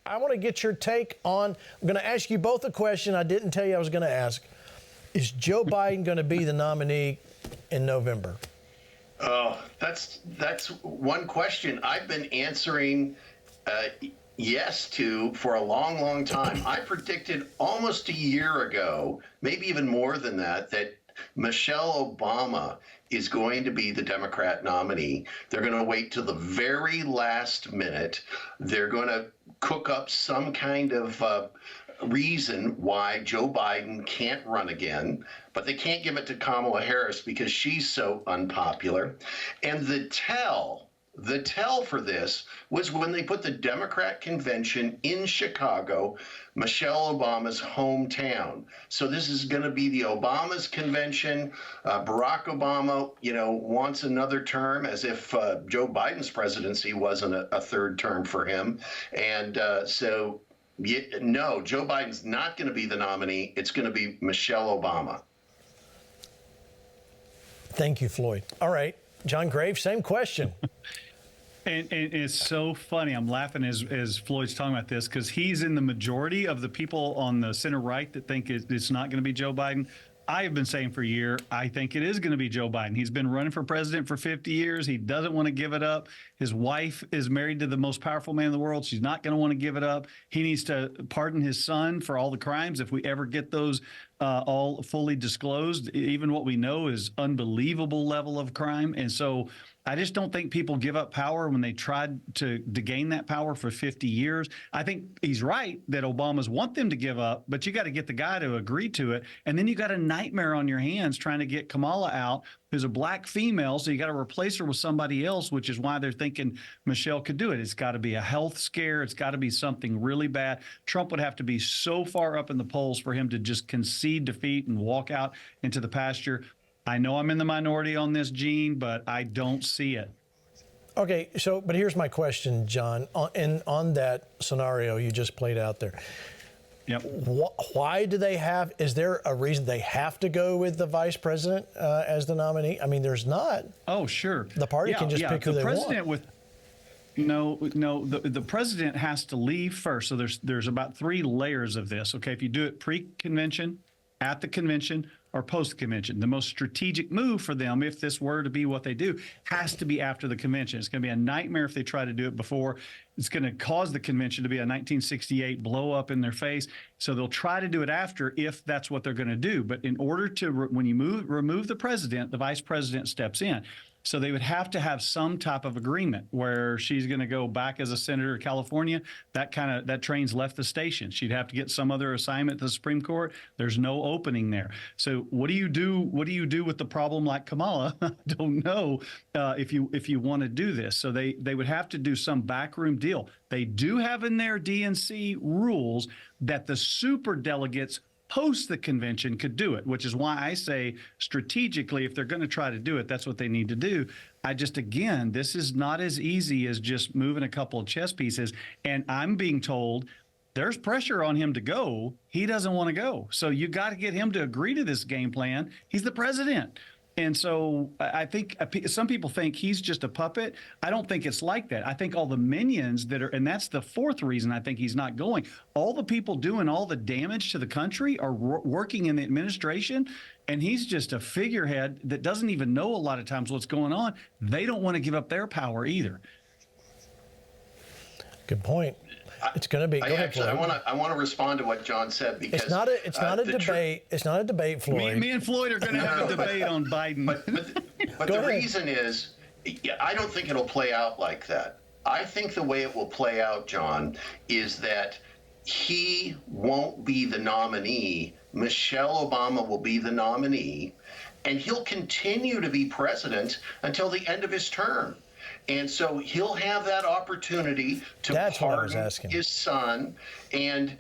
I want to get your take on, I'm going to ask you both a question I didn't tell you I was going to ask. Is Joe Biden going to be the nominee in November? Oh, that's one question I've been answering yes to for a long, long time. I predicted almost a year ago, maybe even more than that, that Michelle Obama is going to be the Democrat nominee. They're going to wait till the very last minute. They're going to cook up some kind of reason why Joe Biden can't run again, but they can't give it to Kamala Harris because she's so unpopular. And the tell for this was when they put the Democrat convention in Chicago, Michelle Obama's hometown. So this is going to be the Obama's convention. Barack Obama, wants another term, as if Joe Biden's presidency wasn't a third term for him. And no, Joe Biden's not going to be the nominee. It's going to be Michelle Obama. Thank you, Floyd. All right. John Graves, same question. And it's so funny. I'm laughing as Floyd's talking about this because he's in the majority of the people on the center right that think it's not going to be Joe Biden. I have been saying for a year, I think it is going to be Joe Biden. He's been running for president for 50 years. He doesn't want to give it up. His wife is married to the most powerful man in the world. She's not going to want to give it up. He needs to pardon his son for all the crimes. If we ever get those all fully disclosed, even what we know is unbelievable level of crime. And so I just don't think people give up power when they tried to gain that power for 50 years. I think he's right that Obamas want them to give up, but you got to get the guy to agree to it. And then you got a nightmare on your hands trying to get Kamala out, who's a black female. So you got to replace her with somebody else, which is why they're thinking Michelle could do it. It's got to be a health scare. It's got to be something really bad. Trump would have to be so far up in the polls for him to just concede defeat and walk out into the pasture. I know I'm in the minority on this, Gene, but I don't see it. Okay, but here's my question, John. On that scenario you just played out there, yep. Why do they have? Is there a reason they have to go with the vice president as the nominee? I mean, there's not. Oh, sure. The party can just pick who they want. No, the president has to leave first. So there's about 3 layers of this. Okay, if you do it pre-convention, at the convention, or post-convention. The most strategic move for them, if this were to be what they do, has to be after the convention. It's going to be a nightmare if they try to do it before. It's going to cause the convention to be a 1968 blow up in their face. So they'll try to do it after if that's what they're going to do. But in order to, when you remove the president, the vice president steps in. So they would have to have some type of agreement where she's going to go back as a senator of California. That train's left the station. She'd have to get some other assignment to the Supreme Court. There's no opening there. So what do you do? What do you do with the problem like Kamala? I don't know if you want to do this. So they would have to do some backroom deal. They do have in their DNC rules that the super delegates post the convention could do it, which is why I say strategically, if they're going to try to do it, that's what they need to do. Again, this is not as easy as just moving a couple of chess pieces. And I'm being told there's pressure on him to go. He doesn't want to go. So you got to get him to agree to this game plan. He's the president. And so I think some people think he's just a puppet. I don't think it's like that. I think all the minions that are, and that's the 4th reason I think he's not going. All the people doing all the damage to the country are working in the administration, and he's just a figurehead that doesn't even know a lot of times what's going on. They don't want to give up their power either. Good point. It's going to be. Go ahead, I want to respond to what John said because it's not a debate. It's not a debate, Floyd. Me and Floyd are going to have a debate on Biden. But the reason is, I don't think it'll play out like that. I think the way it will play out, John, is that he won't be the nominee. Michelle Obama will be the nominee, and he'll continue to be president until the end of his term. And so he'll have that opportunity to pardon his son. And,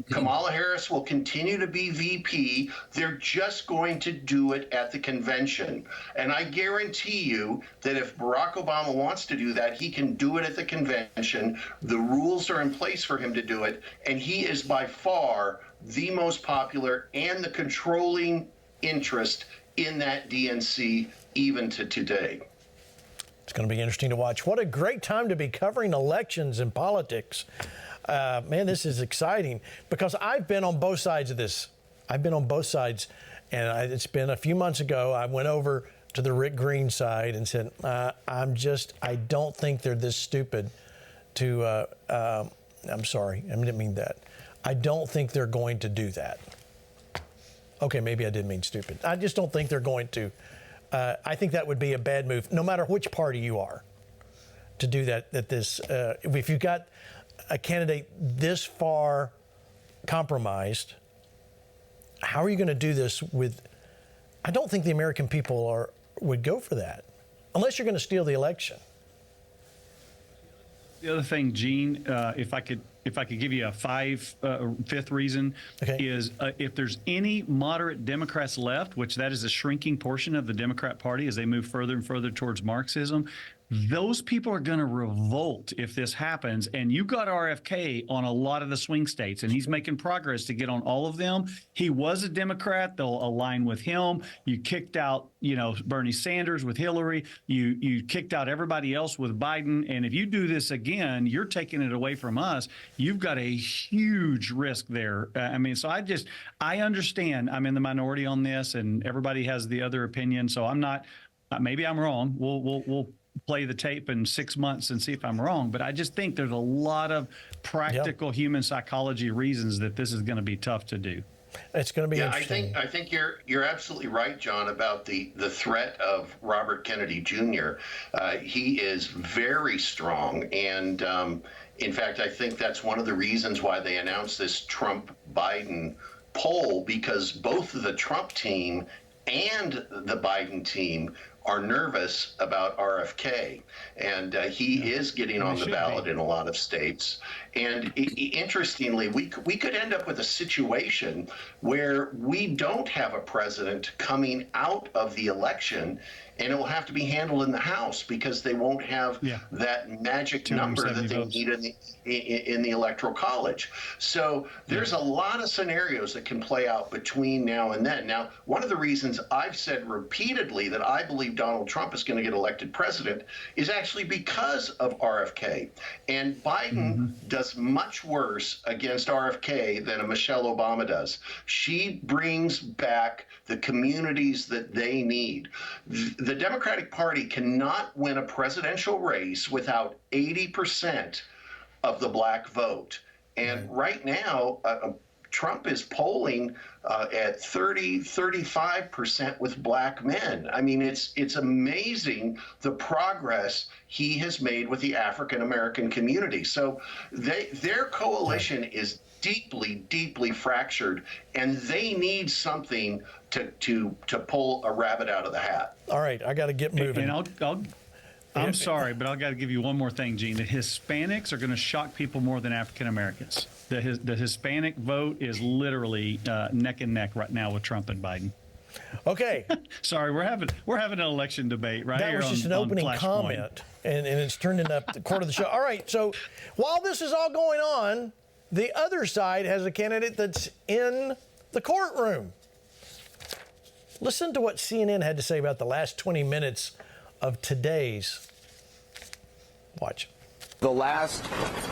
Kamala Harris will continue to be VP. They're just going to do it at the convention. And I guarantee you that if Barack Obama wants to do that, he can do it at the convention. The rules are in place for him to do it. And he is by far the most popular and the controlling interest in that DNC, even to today. It's going to be interesting to watch. What a great time to be covering elections and politics. Man, this is exciting because I've been on both sides of this. I've been on both sides, and it's been a few months ago. I went over to the Rick Green side and said, I don't think they're this stupid to, I'm sorry, I didn't mean that. I don't think they're going to do that. Okay, maybe I did mean stupid. I just don't think they're going to. I think that would be a bad move, no matter which party you are, to do that. If you've got a candidate this far compromised, how are you going to do this with? I don't think the American people would go for that, unless you're going to steal the election. The other thing, Gene, if I could give you a fifth reason, Okay. is if there's any moderate Democrats left, which that is a shrinking portion of the Democrat Party as they move further and further towards Marxism, those people are going to revolt if this happens. And you got RFK on a lot of the swing states, and he's making progress to get on all of them. He was a Democrat. They'll align with him. You kicked out, Bernie Sanders with Hillary. You kicked out everybody else with Biden. And if you do this again, you're taking it away from us. You've got a huge risk there. So I understand I'm in the minority on this, and everybody has the other opinion. So I'm not, maybe I'm wrong. We'll play the tape in 6 months and see if I'm wrong. But I just think there's a lot of practical human psychology reasons that this is going to be tough to do. It's going to be interesting. I think you're absolutely right, John, about the threat of Robert Kennedy Jr. He is very strong, and in fact, I think that's one of the reasons why they announced this Trump-Biden poll, because both the Trump team and the Biden team are nervous about RFK, and he is getting on the ballot in a lot of states. And interestingly, we could end up with a situation where we don't have a president coming out of the election, and it will have to be handled in the House because they won't have that magic number that they need in the Electoral College. So there's a lot of scenarios that can play out between now and then. Now, one of the reasons I've said repeatedly that I believe Donald Trump is going to get elected president is actually because of RFK. And Biden does much worse against RFK than a Michelle Obama does. She brings back the communities that they need. The Democratic Party cannot win a presidential race without 80% of the black vote. And right now, Trump is polling at 35% with black men. I mean, it's amazing the progress he has made with the African American community. So their coalition is deeply fractured, and they need something to pull a rabbit out of the hat. All right, I got to get moving. And I'm sorry, but I've got to give you one more thing, Gene. The Hispanics are going to shock people more than African Americans. The Hispanic vote is literally neck and neck right now with Trump and Biden. Okay. Sorry, we're having an election debate right that here. That was just an opening comment, and it's turned into the court of the show. All right, so while this is all going on, the other side has a candidate that's in the courtroom. Listen to what CNN had to say about the last 20 minutes of today's. Watch. The last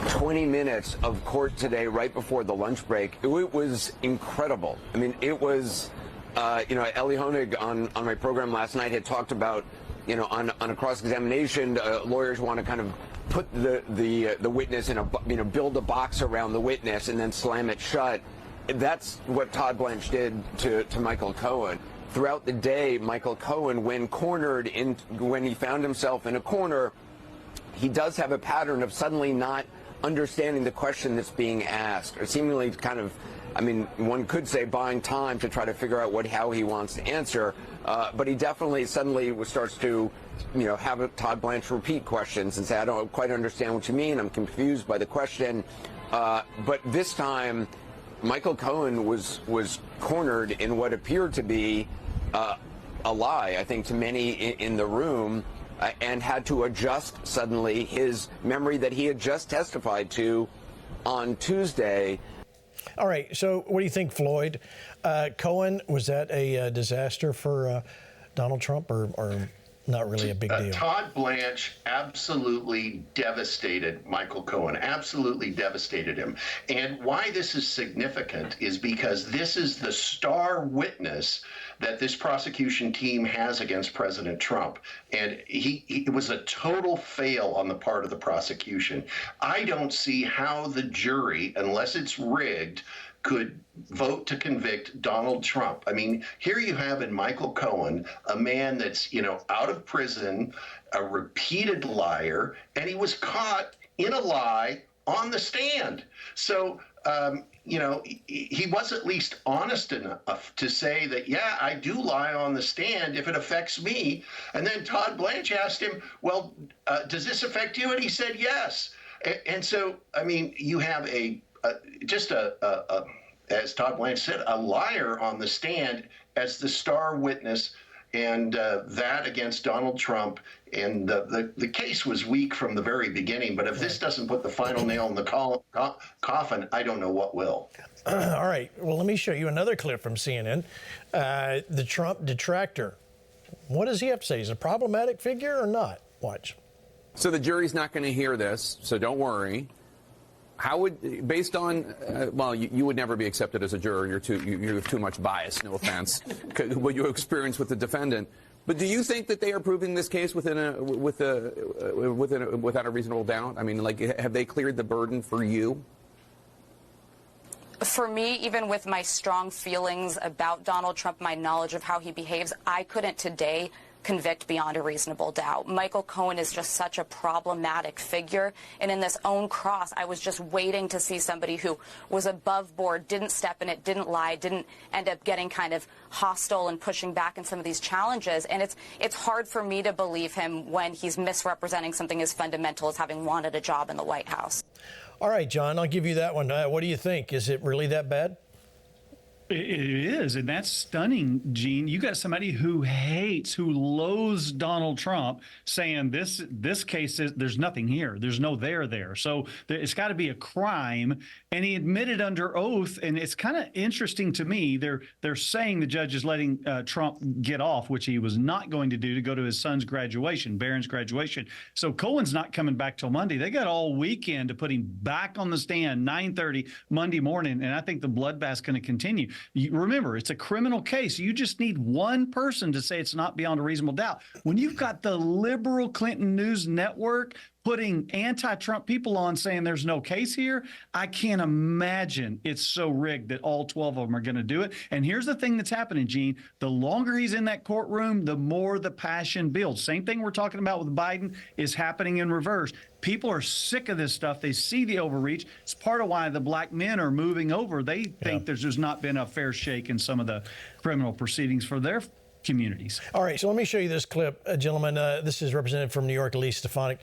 20 minutes of court today, right before the lunch break, it was incredible. I mean, it was, Ellie Honig on my program last night had talked about, on a cross-examination, lawyers want to kind of put the witness in build a box around the witness and then slam it shut. That's what Todd Blanche did to Michael Cohen. Throughout the day, Michael Cohen, when he found himself in a corner, he does have a pattern of suddenly not understanding the question that's being asked, or seemingly kind of, one could say buying time to try to figure out how he wants to answer. But he definitely suddenly starts to, have Todd Blanche repeat questions and say, I don't quite understand what you mean. I'm confused by the question. But this time, Michael Cohen was cornered in what appeared to be a lie, I think, to many in the room, and had to adjust suddenly his memory that he had just testified to on Tuesday. All right, so what do you think, Floyd? Cohen, was that a disaster for Donald Trump, or not really a big deal. Todd Blanche absolutely devastated Michael Cohen, absolutely devastated him. And why this is significant is because this is the star witness that this prosecution team has against President Trump. And it was a total fail on the part of the prosecution. I don't see how the jury, unless it's rigged, could vote to convict Donald Trump. I mean, here you have in Michael Cohen, a man that's, out of prison, a repeated liar, and he was caught in a lie on the stand. So, he was at least honest enough to say that, yeah, I do lie on the stand if it affects me. And then Todd Blanche asked him, well, does this affect you? And he said, yes. And so, I mean, you have as Todd Blanche said, a liar on the stand as the star witness, and that against Donald Trump. And the case was weak from the very beginning. But if this doesn't put the final nail in the coffin, I don't know what will. All right. Well, let me show you another clip from CNN. The Trump detractor. What does he have to say? Is he a problematic figure or not? Watch. So the jury's not going to hear this, so don't worry. How would, based on, you would never be accepted as a juror. You have too much bias. No offense, what you experience with the defendant. But do you think that they are proving this case without a reasonable doubt? I mean, have they cleared the burden for you? For me, even with my strong feelings about Donald Trump, my knowledge of how he behaves, I couldn't today convict beyond a reasonable doubt. Michael Cohen is just such a problematic figure. And in this own cross, I was just waiting to see somebody who was above board, didn't step in it, didn't lie, didn't end up getting kind of hostile and pushing back in some of these challenges. And it's hard for me to believe him when he's misrepresenting something as fundamental as having wanted a job in the White House. All right, John, I'll give you that one. What do you think? Is it really that bad? It is, and that's stunning, Gene. You got somebody who loathes Donald Trump saying this case is, there's nothing here. There's no there. So it's got to be a crime. And he admitted under oath, and it's kind of interesting to me. They're saying the judge is letting Trump get off, which he was not going to do, to go to his son's graduation, Barron's graduation. So Cohen's not coming back till Monday. They got all weekend to put him back on the stand, 9:30 Monday morning, and I think the bloodbath's going to continue. Remember, it's a criminal case. You just need one person to say it's not beyond a reasonable doubt. When you've got the liberal Clinton News Network putting anti-Trump people on saying there's no case here, I can't imagine it's so rigged that all 12 of them are going to do it. And here's the thing that's happening, Gene. The longer he's in that courtroom, the more the passion builds. Same thing we're talking about with Biden is happening in reverse. People are sick of this stuff. They see the overreach. It's part of why the black men are moving over. They think there's just not been a fair shake in some of the criminal proceedings for their communities. All right, so let me show you this clip, gentlemen. This is representative from New York, Elise Stefanik,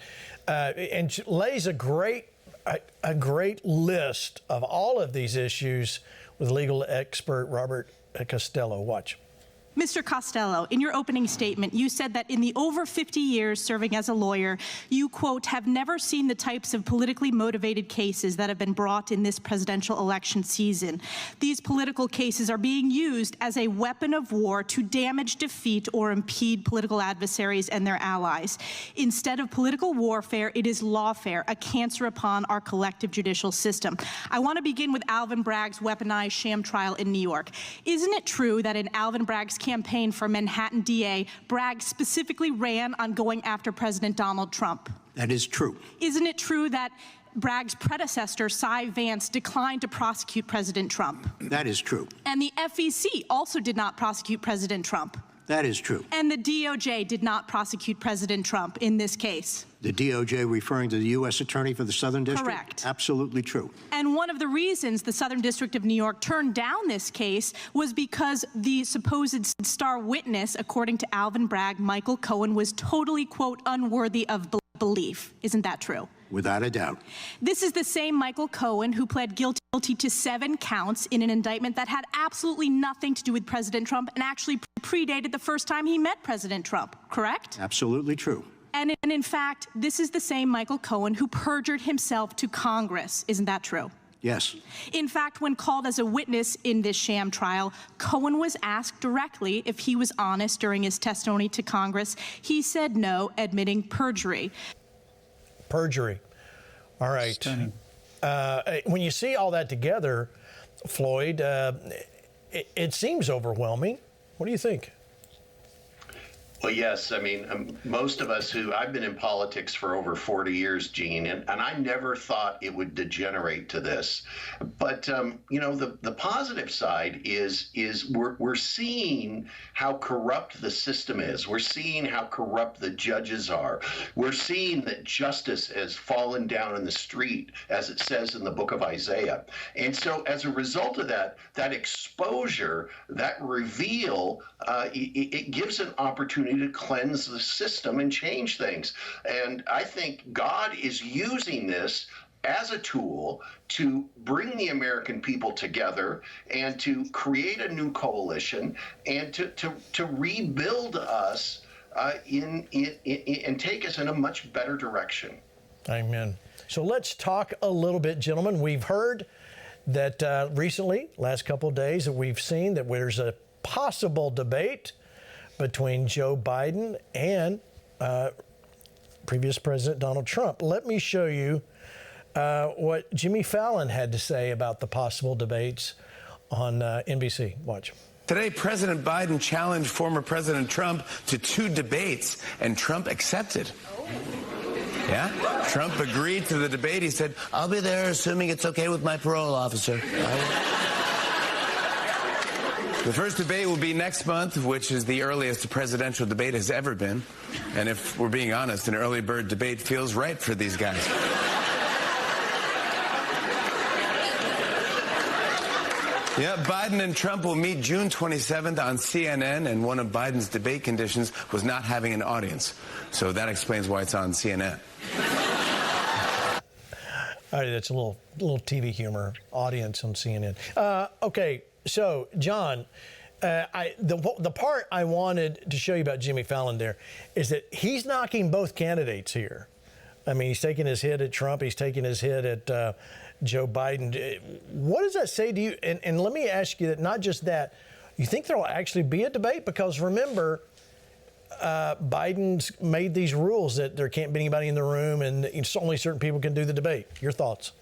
and she lays a great list of all of these issues with legal expert Robert Costello. Watch. Mr. Costello, in your opening statement, you said that in the over 50 years serving as a lawyer, you, quote, have never seen the types of politically motivated cases that have been brought in this presidential election season. These political cases are being used as a weapon of war to damage, defeat, or impede political adversaries and their allies. Instead of political warfare, it is lawfare, a cancer upon our collective judicial system. I want to begin with Alvin Bragg's weaponized sham trial in New York. Isn't it true that in Alvin Bragg's campaign for Manhattan DA, Bragg specifically ran on going after President Donald Trump? That is true. Isn't it true that Bragg's predecessor, Cy Vance, declined to prosecute President Trump? That is true. And the FEC also did not prosecute President Trump? That is true. And the DOJ did not prosecute President Trump in this case? The DOJ referring to the U.S. Attorney for the Southern District? Correct. Absolutely true. And one of the reasons the Southern District of New York turned down this case was because the supposed star witness, according to Alvin Bragg, Michael Cohen, was totally, quote, unworthy of belief. Isn't that true? Without a doubt. This is the same Michael Cohen who pled guilty to 7 counts in an indictment that had absolutely nothing to do with President Trump and actually predated the first time he met President Trump, correct? Absolutely true. And in fact, this is the same Michael Cohen who perjured himself to Congress. Isn't that true? Yes. In fact, when called as a witness in this sham trial, Cohen was asked directly if he was honest during his testimony to Congress. He said no, admitting perjury. Perjury. All right. Stunning. When you see all that together, Floyd, it seems overwhelming. What do you think? Well, yes. I mean, most of us I've been in politics for over 40 years, Gene, and I never thought it would degenerate to this. But, the positive side is we're seeing how corrupt the system is. We're seeing how corrupt the judges are. We're seeing that justice has fallen down in the street, as it says in the book of Isaiah. And so as a result of that exposure, that reveal, it gives an opportunity to cleanse the system and change things. And I think God is using this as a tool to bring the American people together and to create a new coalition and to rebuild us and take us in a much better direction. Amen. So let's talk a little bit, gentlemen. We've heard that recently, last couple of days, that we've seen that there's a possible debate between Joe Biden and previous President Donald Trump. Let me show you what Jimmy Fallon had to say about the possible debates on NBC. Watch. Today, President Biden challenged former President Trump to 2 debates, and Trump accepted. Yeah? Trump agreed to the debate. He said, "I'll be there assuming it's okay with my parole officer." The first debate will be next month, which is the earliest a presidential debate has ever been. And if we're being honest, an early bird debate feels right for these guys. Yeah, Biden and Trump will meet June 27th on CNN, and one of Biden's debate conditions was not having an audience. So that explains why it's on CNN. All right, that's a little TV humor. Audience on CNN. Okay, so John, the part I wanted to show you about Jimmy Fallon there is that he's knocking both candidates here. I mean, he's taking his hit at Trump. He's taking his hit at Joe Biden. What does that say to you? And let me ask you that, not just that, you think there will actually be a debate? Because remember, Biden's made these rules that there can't be anybody in the room and only certain people can do the debate. Your thoughts?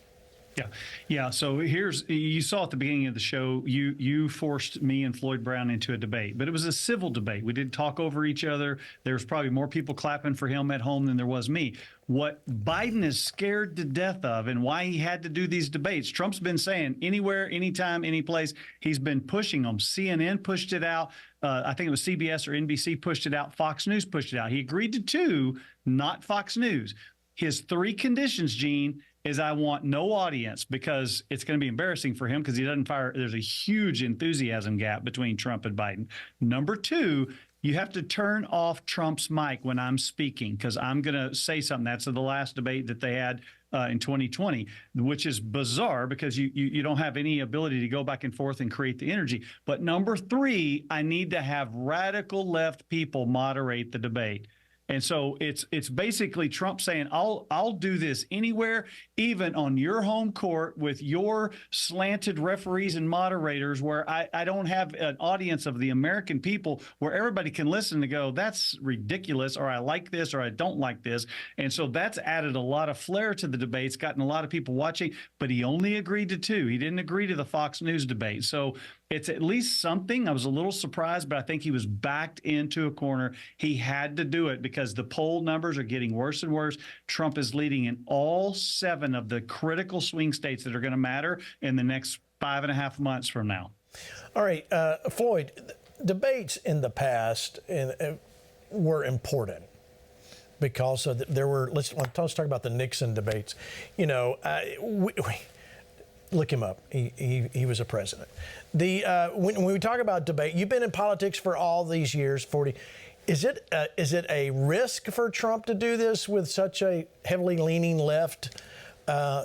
Yeah. So you saw at the beginning of the show, you forced me and Floyd Brown into a debate, but it was a civil debate. We didn't talk over each other. There was probably more people clapping for him at home than there was me. What Biden is scared to death of and why he had to do these debates, Trump's been saying anywhere, anytime, any place. He's been pushing them. CNN pushed it out. I think it was CBS or NBC pushed it out. Fox News pushed it out. He agreed to 2, not Fox News. His 3 conditions, Gene, is I want no audience because it's going to be embarrassing for him because he doesn't fire. There's a huge enthusiasm gap between Trump and Biden. Number 2, you have to turn off Trump's mic when I'm speaking because I'm going to say something. That's the last debate that they had in 2020, which is bizarre because you don't have any ability to go back and forth and create the energy. But number 3, I need to have radical left people moderate the debate. And so it's basically Trump saying, I'll do this anywhere, even on your home court with your slanted referees and moderators where I don't have an audience of the American people where everybody can listen to go, that's ridiculous, or I like this, or I don't like this. And so that's added a lot of flair to the debates, gotten a lot of people watching, but he only agreed to 2. He didn't agree to the Fox News debate. So it's at least something. I was a little surprised, but I think he was backed into a corner. He had to do it because the poll numbers are getting worse and worse. Trump is leading in all 7 of the critical swing states that are going to matter in the next 5.5 months from now. All right, Floyd, debates in the past were important because there were, let's talk about the Nixon debates. Look him up. He was a president. When we talk about debate, you've been in politics for all these years, 40. Is it a risk for Trump to do this with such a heavily leaning left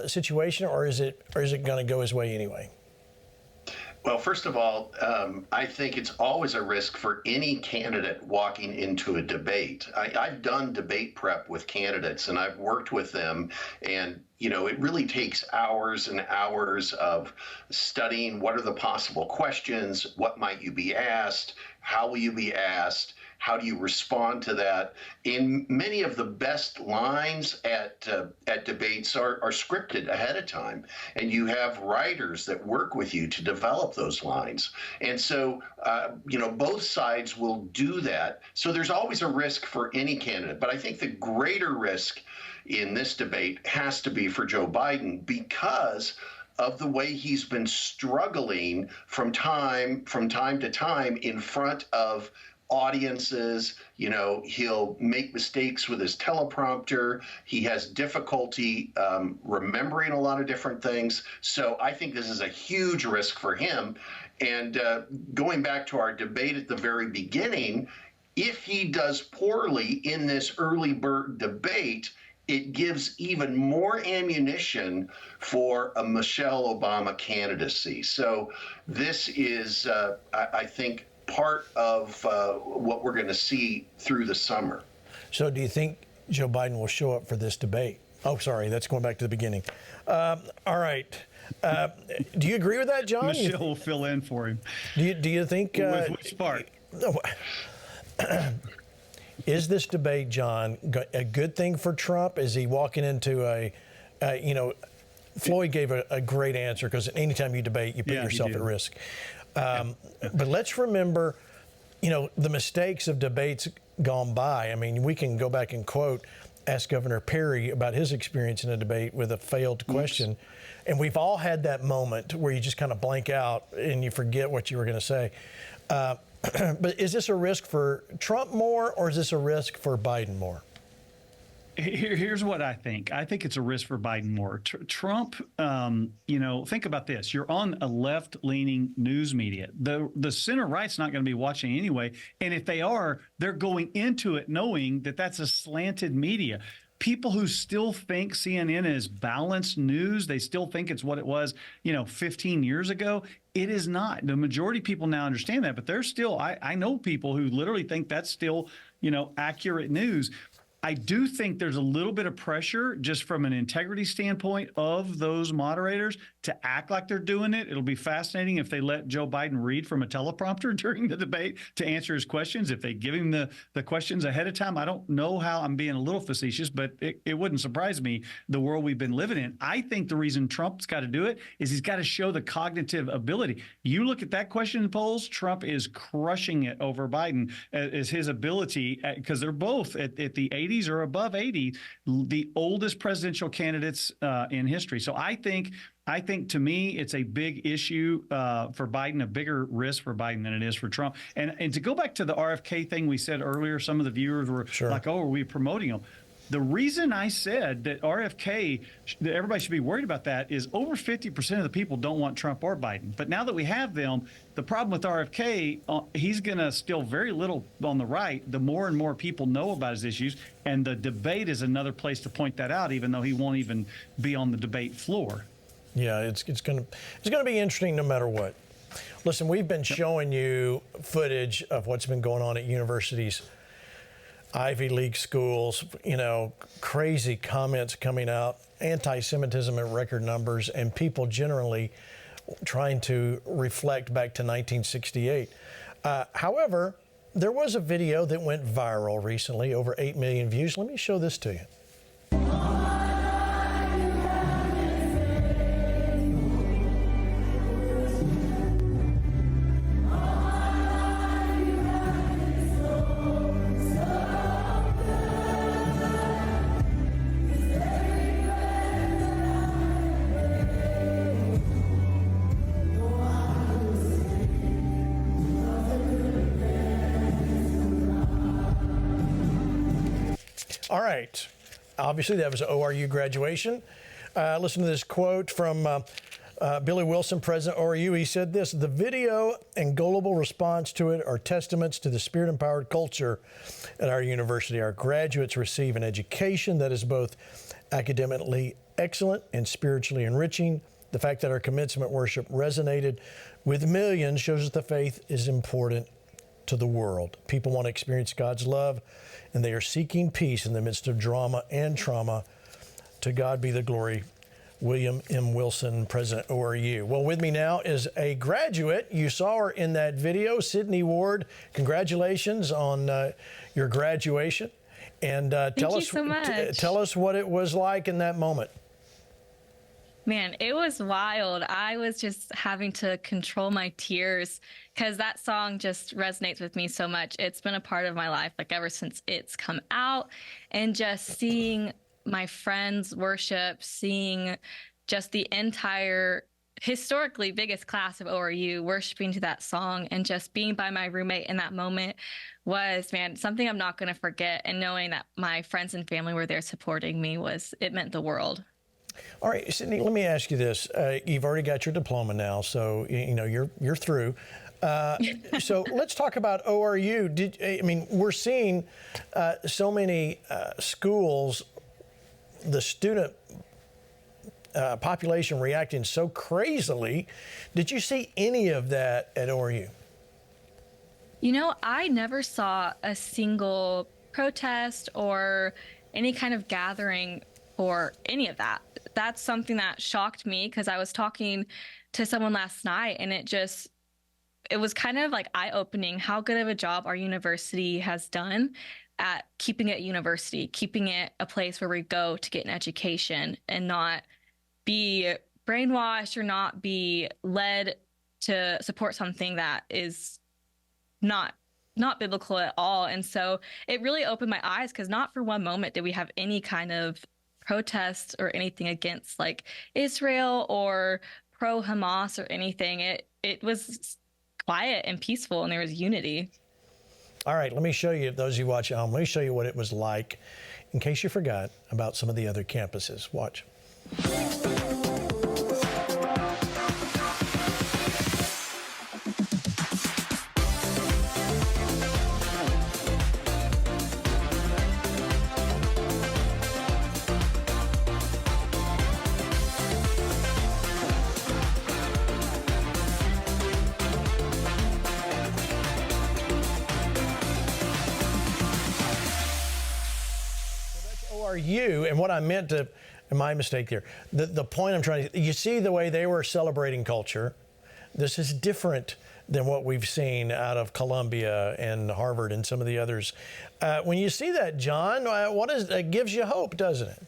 situation, or is it going to go his way anyway? Well, first of all, I think it's always a risk for any candidate walking into a debate. I've done debate prep with candidates and I've worked with them, and it really takes hours and hours of studying what are the possible questions, what might you be asked, how will you be asked, how do you respond to that? And many of the best lines at debates are scripted ahead of time, and you have writers that work with you to develop those lines. And so, both sides will do that. So there's always a risk for any candidate. But I think the greater risk in this debate has to be for Joe Biden because of the way he's been struggling from time to time in front of audiences. He'll make mistakes with his teleprompter. He has difficulty remembering a lot of different things. So I think this is a huge risk for him. And going back to our debate at the very beginning, if he does poorly in this early bird debate, it gives even more ammunition for a Michelle Obama candidacy. So this is, I think, part of what we're going to see through the summer. So do you think Joe Biden will show up for this debate? Oh, sorry, that's going back to the beginning. All right. Do you agree with that, John? Michelle will fill in for him. Do you think... with which part? Is this debate, John, a good thing for Trump? Is he walking into Floyd gave a great answer, because anytime you debate, you put yourself at risk. But let's remember, the mistakes of debates gone by. I mean, we can go back and ask Governor Perry about his experience in a debate with a failed question. And we've all had that moment where you just kind of blank out and you forget what you were going to say. But is this a risk for Trump more, or is this a risk for Biden more? Here's what I think. I think it's a risk for Biden more. Trump, think about this. You're on a left-leaning news media. The center right's not going to be watching anyway. And if they are, they're going into it knowing that that's a slanted media. People who still think CNN is balanced news, they still think it's what it was, 15 years ago. It is not. The majority of people now understand that, but there's still, I know people who literally think that's still, accurate news. I do think there's a little bit of pressure just from an integrity standpoint of those moderators to act like they're doing it. It'll be fascinating if they let Joe Biden read from a teleprompter during the debate to answer his questions. If they give him the questions ahead of time, I don't know how. I'm being a little facetious, but it wouldn't surprise me, the world we've been living in. I think the reason Trump's got to do it is he's got to show the cognitive ability. You look at that question in polls, Trump is crushing it over Biden as his ability, because they're both at the 80s or above 80, the oldest presidential candidates in history. So I think to me, it's a big issue for Biden, a bigger risk for Biden than it is for Trump. And to go back to the RFK thing we said earlier, some of the viewers were like, oh, are we promoting him? The reason I said that RFK, that everybody should be worried about that, is over 50% of the people don't want Trump or Biden. But now that we have them, the problem with RFK, he's going to steal very little on the right. The more and more people know about his issues, and the debate is another place to point that out, even though he won't even be on the debate floor. Yeah, it's going to be interesting no matter what. Listen, we've been showing you footage of what's been going on at universities, Ivy League schools, crazy comments coming out, anti-Semitism in record numbers, and people generally trying to reflect back to 1968. However, there was a video that went viral recently, over 8 million views. Let me show this to you. All right. Obviously, that was an ORU graduation. Listen to this quote from Billy Wilson, president of ORU. He said this: "The video and global response to it are testaments to the spirit-empowered culture at our university. Our graduates receive an education that is both academically excellent and spiritually enriching. The fact that our commencement worship resonated with millions shows that the faith is important to the world. People want to experience God's love, and they are seeking peace in the midst of drama and trauma. To God be the glory. William M. Wilson, President ORU. Well, with me now is a graduate. You saw her in that video, Sydney Ward. Congratulations on your graduation. And tell us what it was like in that moment. Man, it was wild. I was just having to control my tears because that song just resonates with me so much. It's been a part of my life, like ever since it's come out, and just seeing my friends worship, seeing just the entire historically biggest class of ORU worshiping to that song, and just being by my roommate in that moment was, man, something I'm not going to forget. And knowing that my friends and family were there supporting me it meant the world. All right, Sydney, let me ask you this. You've already got your diploma now, so you're through. So let's talk about ORU. We're seeing so many schools, the student population reacting so crazily. Did you see any of that at ORU? I never saw a single protest or any kind of gathering or any of that. That's something that shocked me because I was talking to someone last night, and it was kind of like eye-opening how good of a job our university has done at keeping it university, keeping it a place where we go to get an education and not be brainwashed or not be led to support something that is not biblical at all. And so it really opened my eyes because not for one moment did we have any kind of protest or anything against Israel or pro-Hamas or anything. It was quiet and peaceful, and there was unity. All right, let me show you, those of you watching at home, let me show you what it was like in case you forgot about some of the other campuses. Watch. ORU, and what I meant to, and my mistake there, the point I'm trying to, you see the way they were celebrating culture. This is different than what we've seen out of Columbia and Harvard and some of the others. When you see that, John, it gives you hope, doesn't it?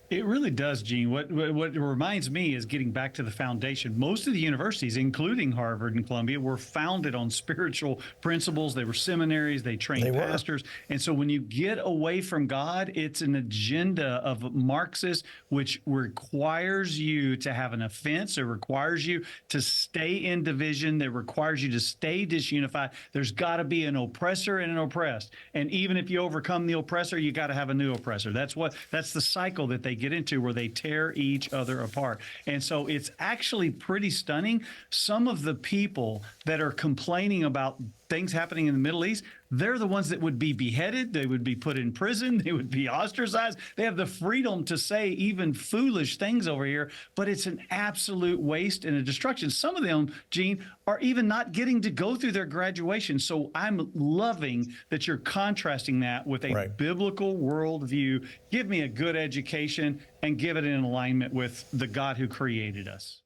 It really does, Gene. What it reminds me is getting back to the foundation. Most of the universities, including Harvard and Columbia, were founded on spiritual principles. They were seminaries. They trained pastors. And so when you get away from God, it's an agenda of Marxists, which requires you to have an offense. It requires you to stay in division. That requires you to stay disunified. There's got to be an oppressor and an oppressed. And even if you overcome the oppressor, you got to have a new oppressor. That's the cycle that they get into, where they tear each other apart. And so it's actually pretty stunning. Some of the people that are complaining about things happening in the Middle East, they're the ones that would be beheaded. They would be put in prison. They would be ostracized. They have the freedom to say even foolish things over here, but it's an absolute waste and a destruction. Some of them, Gene, are even not getting to go through their graduation. So I'm loving that you're contrasting that with a biblical worldview. Give me a good education and give it in alignment with the God who created us.